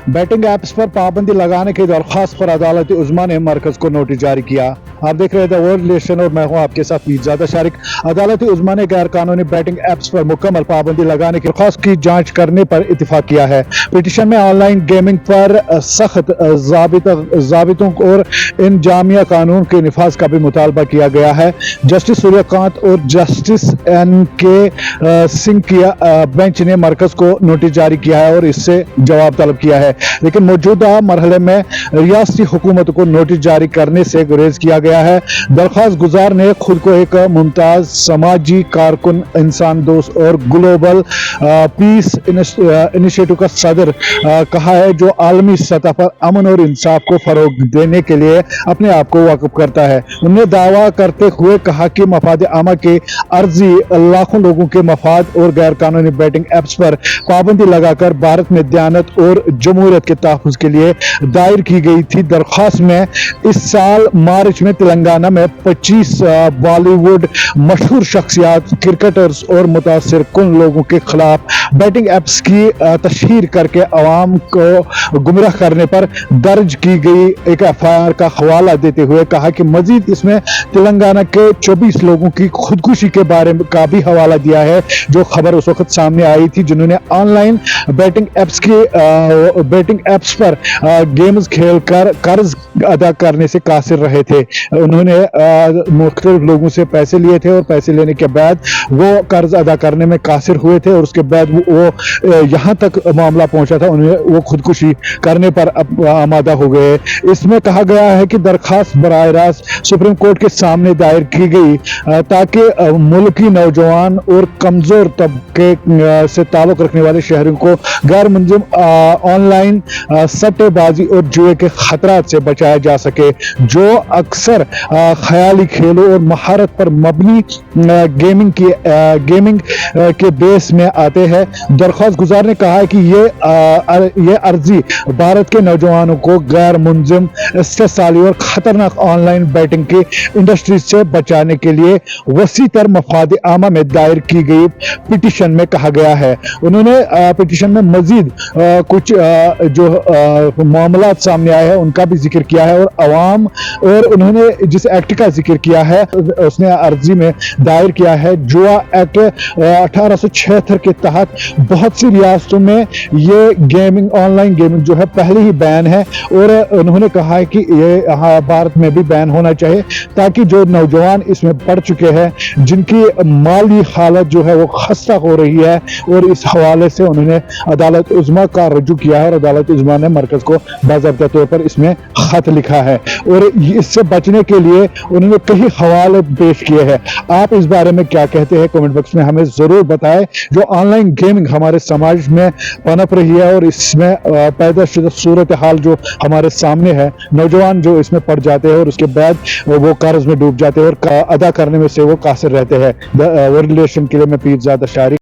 Betting apps पर पाबंदी लगाने की दरख्वास्त पर अदालत उज़्मा ने मरकज को नोटिस जारी किया। आप देख रहे थे वर्ल्ड रिलेशन और मैं हूं आपके साथ ज़्यादा शारिक। अदालत उज़्मा ने गैर कानूनी बैटिंग ऐप्स पर मुकम्मल पाबंदी लगाने की दरख्वास्त की जांच करने पर इत्तेफाक किया है। पिटीशन में ऑनलाइन गेमिंग पर सख्त ज़ाबितों और इंजामिया कानून के निफाज का भी मुतालबा किया गया है। जस्टिस सूर्यकांत और जस्टिस NK सिंह की बेंच ने मरकज को नोटिस जारी किया है और इससे जवाब तलब किया है, लेकिन मौजूदा मरहले में रियासती हुकूमत को नोटिस जारी करने से गुरेज किया गया है। दरख्वास्त गुजार ने खुद को एक मुमताज समाजी कारकुन, इंसान दोस्त और ग्लोबल पीस इनिशिएटिव का सदर कहा है, जो आलमी सतह पर अमन और इंसाफ को फरोग देने के लिए अपने आप को वाकिफ करता है। उन्होंने दावा करते हुए कहा कि मफाद आमा के अर्जी लाखों लोगों के मफाद और गैर कानूनी बैटिंग ऐप्स पर पाबंदी लगाकर भारत में दयानत और जमहूरियत के तहफ़्फ़ुज़ के लिए दायर की गई थी। दरख्वास्त में इस साल मार्च में तेलंगाना में 25 बॉलीवुड मशहूर शख्सियात, क्रिकेटर्स और मुतासिर कुन लोगों के खिलाफ बैटिंग ऐप्स की तशहीर करके अवाम को गुमराह करने पर दर्ज की गई एक FIR का हवाला देते हुए कहा कि मजीद इसमें तेलंगाना के 24 लोगों की खुदकुशी के बारे में का भी हवाला दिया है, जो खबर उस वक्त सामने आई थी, जिन्होंने ऑनलाइन बैटिंग ऐप्स पर गेम्स खेलकर कर्ज अदा करने से कासिर रहे थे। उन्होंने मुख्तलिफ लोगों से पैसे लिए थे और पैसे लेने के बाद वो कर्ज अदा करने में कासिर हुए थे और उसके बाद वो यहाँ तक मामला पहुंचा था, उन्हें वो खुदकुशी करने पर आमादा हो गए। इसमें कहा गया है कि दरखास्त बराह रास्त सुप्रीम कोर्ट के सामने दायर की गई ताकि मुल्की नौजवान और कमजोर तबके से ताल्लुक रखने वाले शहरों को गैर मुंजिम ऑनलाइन सट्टेबाजी और जुए के खतरात से बचाया जा सके, जो अक्सर ख्याली खेलों और महारत पर मबनी गेमिंग के बेस में आते हैं। दरख्वास्त गुजार ने कहा है कि ये अर्जी भारत के नौजवानों को गैर मुंजिम, इस्तेसाली और खतरनाक ऑनलाइन बैटिंग की इंडस्ट्री से बचाने के लिए वसी तर मफाद आमा में दायर की गई पिटीशन में कहा गया है। उन्होंने पिटीशन में मजीद कुछ जो मामला सामने आए हैं उनका भी जिक्र किया है और अवाम, और उन्होंने जिस एक्ट का जिक्र किया है उसने अर्जी में दायर किया है, जुआ एक्ट 1876 के तहत बहुत सी रियासतों में ये गेमिंग, ऑनलाइन गेमिंग जो है पहले ही बैन है और उन्होंने कहा है कि ये यहाँ भारत में भी बैन होना चाहिए, ताकि जो नौजवान इसमें पड़ चुके हैं, जिनकी माली हालत जो है वो खस्ता हो रही है, और इस हवाले से उन्होंने अदालत उज़्मा का रजू किया है और अदालत उज़्मा ने मरकज को बाज़ाब्ता तौर पर इसमें खत लिखा है और इससे बचने के लिए उन्होंने कई हवाले पेश किए हैं। आप इस बारे में क्या कहते हैं, कमेंट बॉक्स में हमें जरूर बताएं। जो ऑनलाइन गेमिंग हमारे समाज में पनप रही है और इसमें पैदा शुदा सूरत हाल जो हमारे सामने है, नौजवान जो इसमें पड़ जाते हैं और उसके बाद वो कर्ज में डूब जाते हैं और अदा करने में से वो कासिर रहते हैं। वर्ल्ड रिलेशन के लिए मैं पीर ज़्यादा शारिक।